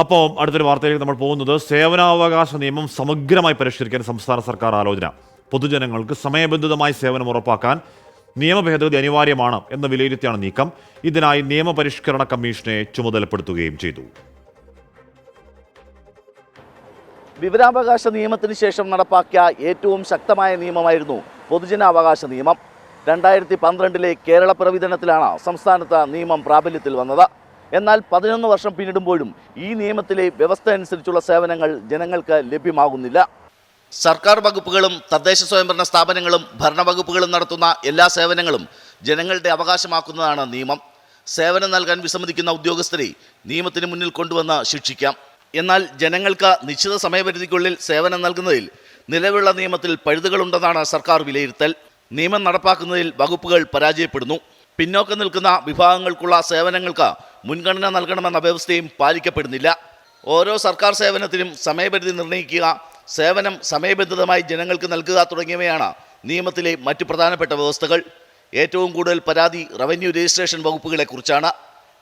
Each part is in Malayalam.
അപ്പോൾ അടുത്തൊരു വാർത്തയിലേക്ക് നമ്മൾ പോകുന്നത് സേവനാവകാശ നിയമം സമഗ്രമായി പരിഷ്കരിക്കാൻ സംസ്ഥാന സർക്കാർ ആലോചന. പൊതുജനങ്ങൾക്ക് സമയബന്ധിതമായി സേവനം ഉറപ്പാക്കാൻ നിയമ ഭേദഗതി അനിവാര്യമാണ് എന്ന വിലയിരുത്തിയാണ് നീക്കം. ഇതിനായി നിയമപരിഷ്കരണ കമ്മീഷനെ ചുമതലപ്പെടുത്തുകയും ചെയ്തു. വിവരാവകാശ നിയമത്തിന് ശേഷം നടപ്പാക്കിയ ഏറ്റവും ശക്തമായ നിയമമായിരുന്നു പൊതുജനാവകാശ നിയമം. 2012 കേരള പ്രവിധനത്തിലാണ് സംസ്ഥാനത്ത് നിയമം പ്രാബല്യത്തിൽ വന്നത്. എന്നാൽ 11 വർഷം പിന്നിടുമ്പോഴും ഈ നിയമത്തിലെ വ്യവസ്ഥ അനുസരിച്ചുള്ള സേവനങ്ങൾ ജനങ്ങൾക്ക് ലഭ്യമാകുന്നില്ല. സർക്കാർ വകുപ്പുകളും തദ്ദേശ സ്വയംഭരണ സ്ഥാപനങ്ങളും ഭരണവകുപ്പുകളും നടത്തുന്ന എല്ലാ സേവനങ്ങളും ജനങ്ങളുടെ അവകാശമാക്കുന്നതാണ് നിയമം. സേവനം നൽകാൻ വിസമ്മതിക്കുന്ന ഉദ്യോഗസ്ഥരെ നിയമത്തിന് മുന്നിൽ കൊണ്ടുവന്ന് ശിക്ഷിക്കാം. എന്നാൽ ജനങ്ങൾക്ക് നിശ്ചിത സമയപരിധിക്കുള്ളിൽ സേവനം നൽകുന്നതിൽ നിലവിലുള്ള നിയമത്തിൽ പഴുതുകളുണ്ടെന്നാണ് സർക്കാർ വിലയിരുത്തൽ. നിയമം നടപ്പാക്കുന്നതിൽ വകുപ്പുകൾ പരാജയപ്പെടുന്നു. പിന്നോക്കം നിൽക്കുന്ന വിഭാഗങ്ങൾക്കുള്ള സേവനങ്ങൾക്ക് മുൻഗണന നൽകണമെന്ന വ്യവസ്ഥയും പാലിക്കപ്പെടുന്നില്ല. ഓരോ സർക്കാർ സേവനത്തിനും സമയപരിധി നിർണ്ണയിക്കുക, സേവനം സമയബന്ധിതമായി ജനങ്ങൾക്ക് നൽകുക തുടങ്ങിയവയാണ് നിയമത്തിലെ മറ്റു പ്രധാനപ്പെട്ട വ്യവസ്ഥകൾ. ഏറ്റവും കൂടുതൽ പരാതി റവന്യൂ രജിസ്ട്രേഷൻ വകുപ്പുകളെക്കുറിച്ചാണ്.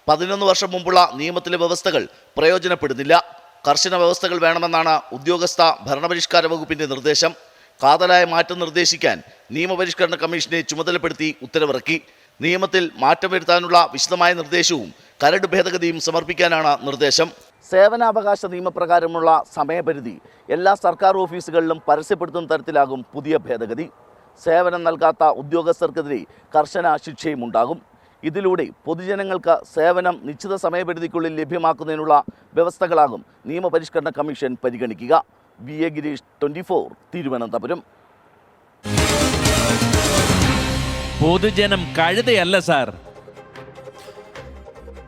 11 വർഷം മുമ്പുള്ള നിയമത്തിലെ വ്യവസ്ഥകൾ പ്രയോജനപ്പെടുന്നില്ല. കർശന വ്യവസ്ഥകൾ വേണമെന്നാണ് ഉദ്യോഗസ്ഥ ഭരണപരിഷ്കാര വകുപ്പിൻ്റെ നിർദ്ദേശം. കാതലായ മാറ്റം നിർദ്ദേശിക്കാൻ നിയമപരിഷ്കരണ കമ്മീഷനെ ചുമതലപ്പെടുത്തി ഉത്തരവിറക്കി. നിയമത്തിൽ മാറ്റം വരുത്താനുള്ള വിശദമായ നിർദ്ദേശവും കരട് ഭേദഗതിയും സമർപ്പിക്കാനാണ് നിർദ്ദേശം. സേവനാവകാശ നിയമപ്രകാരമുള്ള സമയപരിധി എല്ലാ സർക്കാർ ഓഫീസുകളിലും പരസ്യപ്പെടുത്തുന്ന തരത്തിലാകും പുതിയ ഭേദഗതി. സേവനം നൽകാത്ത ഉദ്യോഗസ്ഥർക്കെതിരെ കർശന ശിക്ഷയും ഉണ്ടാകും. ഇതിലൂടെ പൊതുജനങ്ങൾക്ക് സേവനം നിശ്ചിത സമയപരിധിക്കുള്ളിൽ ലഭ്യമാക്കുന്നതിനുള്ള വ്യവസ്ഥകളാകും നിയമപരിഷ്കരണ കമ്മീഷൻ പരിഗണിക്കുക. VA ഗിരീഷ്, 24, തിരുവനന്തപുരം. പൊതുജനം കഴുതയല്ല സാർ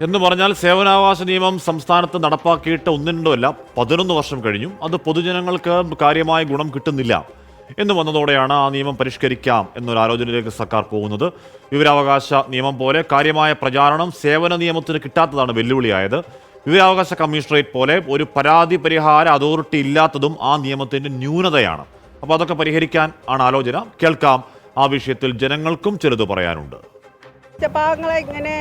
എന്ന് പറഞ്ഞാൽ സേവനാവകാശ നിയമം സംസ്ഥാനത്ത് നടപ്പാക്കിയിട്ട് 11 വർഷം കഴിഞ്ഞു. അത് പൊതുജനങ്ങൾക്ക് കാര്യമായ ഗുണം കിട്ടുന്നില്ല എന്ന് വന്നതോടെയാണ് ആ നിയമം പരിഷ്കരിക്കാം എന്നൊരു ആലോചനയിലേക്ക് സർക്കാർ പോകുന്നത്. വിവരാവകാശ നിയമം പോലെ കാര്യമായ പ്രചാരണം സേവന നിയമത്തിന് കിട്ടാത്തതാണ് വെല്ലുവിളിയായത്. വിവരാവകാശ കമ്മീഷണറേറ്റ് പോലെ ഒരു പരാതി പരിഹാര അതോറിറ്റി ഇല്ലാത്തതും ആ നിയമത്തിൻ്റെ ന്യൂനതയാണ്. അപ്പോൾ അതൊക്കെ പരിഹരിക്കാൻ ആണ് ആലോചന. കേൾക്കാം, ആ വിഷയത്തിൽ ജനങ്ങൾക്കും ചിലത് പറയാനുണ്ട്. പാവങ്ങളെ ഇങ്ങനെ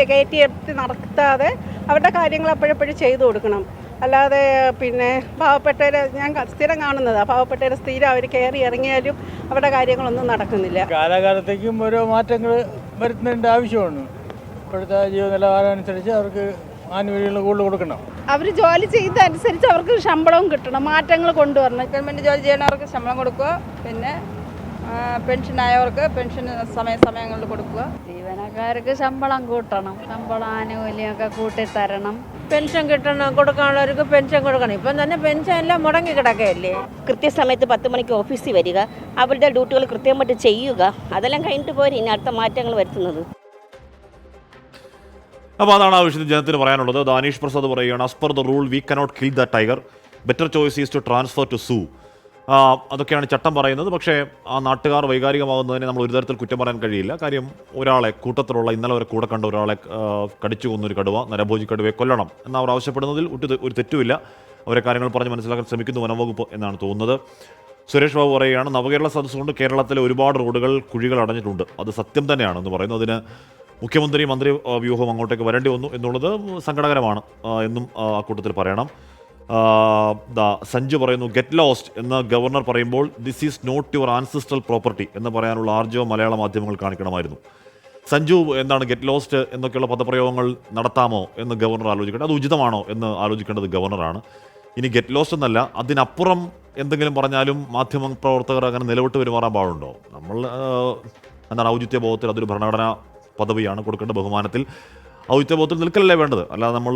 കയറ്റിയെടുത്ത് നടത്താതെ അവരുടെ കാര്യങ്ങൾ അപ്പോഴപ്പോഴും ചെയ്തു കൊടുക്കണം. അല്ലാതെ പാവപ്പെട്ടവരെ ഞാൻ സ്ഥിരം കാണുന്നതാണ്. പാവപ്പെട്ടവരെ സ്ഥിരം അവർ കയറി ഇറങ്ങിയാലും അവരുടെ കാര്യങ്ങളൊന്നും നടക്കുന്നില്ല. കാലാകാലത്തേക്കും ഓരോ മാറ്റങ്ങൾ വരുത്തേണ്ട ആവശ്യമാണ്. ഇപ്പോഴത്തെ ജീവനിലവാരം അനുസരിച്ച് അവർക്ക് ആനുകൂല്യങ്ങൾ കൂടുതൽ കൊടുക്കണം. അവർ ജോലി ചെയ്തനുസരിച്ച് അവർക്ക് ശമ്പളവും കിട്ടണം. മാറ്റങ്ങൾ കൊണ്ടുവരണം. ഗവൺമെൻറ് ജോലി ചെയ്യുന്നവർക്ക് ശമ്പളം കൊടുക്കുക, പിന്നെ പെൻഷനായവർക്ക് പെൻഷൻ സമയങ്ങളിൽ കൊടുക്കുക. ജീവനക്കാർക്ക് ശമ്പളം കൂട്ടണം, ശമ്പളം ആനുകൂല്യമൊക്കെ കൂട്ടിത്തരണം. പെൻഷൻ കൊടുക്കാനുള്ളവർക്ക് പെൻഷൻ കൊടുക്കണം. ഇപ്പം തന്നെ പെൻഷൻ എല്ലാം മുടങ്ങി കിടക്കുകയല്ലേ. കൃത്യസമയത്ത് 10 മണിക്ക് ഓഫീസിൽ വരിക, അവരുടെ ഡ്യൂട്ടികൾ കൃത്യമായിട്ട് ചെയ്യുക, അതെല്ലാം കഴിഞ്ഞിട്ട് പോരെ ഇനി അടുത്ത മാറ്റങ്ങൾ വരുത്തുന്നത്. അപ്പോൾ അതാണ് ആ വിഷയത്തിൽ ജനത്തിന് പറയാനുള്ളത്. ദാനീഷ് പ്രസാദ് പറയുകയാണ്, as per the rule we cannot kill the tiger, better choice is to transfer to zoo. അതൊക്കെയാണ് ചട്ടം പറയുന്നത്. പക്ഷേ ആ നാട്ടുകാർ വൈകാരികമാകുന്നതിനെ നമ്മൾ ഒരു തരത്തിൽ കുറ്റം പറയാൻ കഴിയില്ല. കാര്യം ഒരാളെ കൂട്ടത്തിലുള്ള ഇന്നലെ വരെ കൂടെ കണ്ട ഒരാളെ കടിച്ചു കൊന്നൊരു കടുവ, നരഭോജി കടുവയെ കൊല്ലണം എന്നവർ ആവശ്യപ്പെടുന്നതിൽ ഒരു തെറ്റുമില്ല. അവരെ കാര്യങ്ങൾ പറഞ്ഞ് മനസ്സിലാക്കാൻ ശ്രമിക്കുന്നു വനംവകുപ്പ് എന്നാണ് തോന്നുന്നത്. സുരേഷ് ബാബു പറയുകയാണ്, നവകേരള സദസ് കൊണ്ട് കേരളത്തിലെ ഒരുപാട് റോഡുകൾ കുഴികൾ അടഞ്ഞിട്ടുണ്ട്. അത് സത്യം തന്നെയാണെന്ന് പറയുന്നു. അതിന് മുഖ്യമന്ത്രി മന്ത്രി വ്യൂഹം അങ്ങോട്ടേക്ക് വരേണ്ടി വന്നു എന്നുള്ളത് സങ്കടകരമാണ് എന്നും ആ കൂട്ടത്തിൽ പറയണം. സഞ്ജു പറയുന്നു, ഗെറ്റ് ലോസ്റ്റ് എന്ന് ഗവർണർ പറയുമ്പോൾ this is not your ancestral property എന്ന് പറയാനുള്ള ആർജവം മലയാള മാധ്യമങ്ങൾ കാണിക്കണമായിരുന്നു. സഞ്ജു, എന്താണ് ഗെറ്റ് ലോസ്റ്റ് എന്നൊക്കെയുള്ള പദപ്രയോഗങ്ങൾ നടത്താമോ എന്ന് ഗവർണർ ആലോചിക്കേണ്ടത്, അത് ഉചിതമാണോ എന്ന് ആലോചിക്കേണ്ടത് ഗവർണറാണ്. ഇനി ഗെറ്റ് ലോസ്റ്റ് എന്നല്ല, അതിനപ്പുറം എന്തെങ്കിലും പറഞ്ഞാലും മാധ്യമ പ്രവർത്തകർ അങ്ങനെ നിലവിട്ട് പെരുമാറാൻ പാടുണ്ടോ? നമ്മൾ എന്താണ് ഔചിത്യ ബോധത്തിൽ അതൊരു ഭരണഘടനാ പദവിയാണ്, കൊടുക്കേണ്ട ബഹുമാനത്തിൽ ഔചിത്യബോധത്തിൽ നിൽക്കലല്ലേ വേണ്ടത്. അല്ലാതെ നമ്മൾ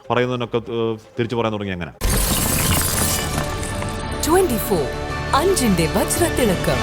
പറയുന്നതിനൊക്കെ തിരിച്ചു പറയാൻ തുടങ്ങി അങ്ങനെ. 24 അഞ്ചിന്റെ വജ്രത്തിളക്കം.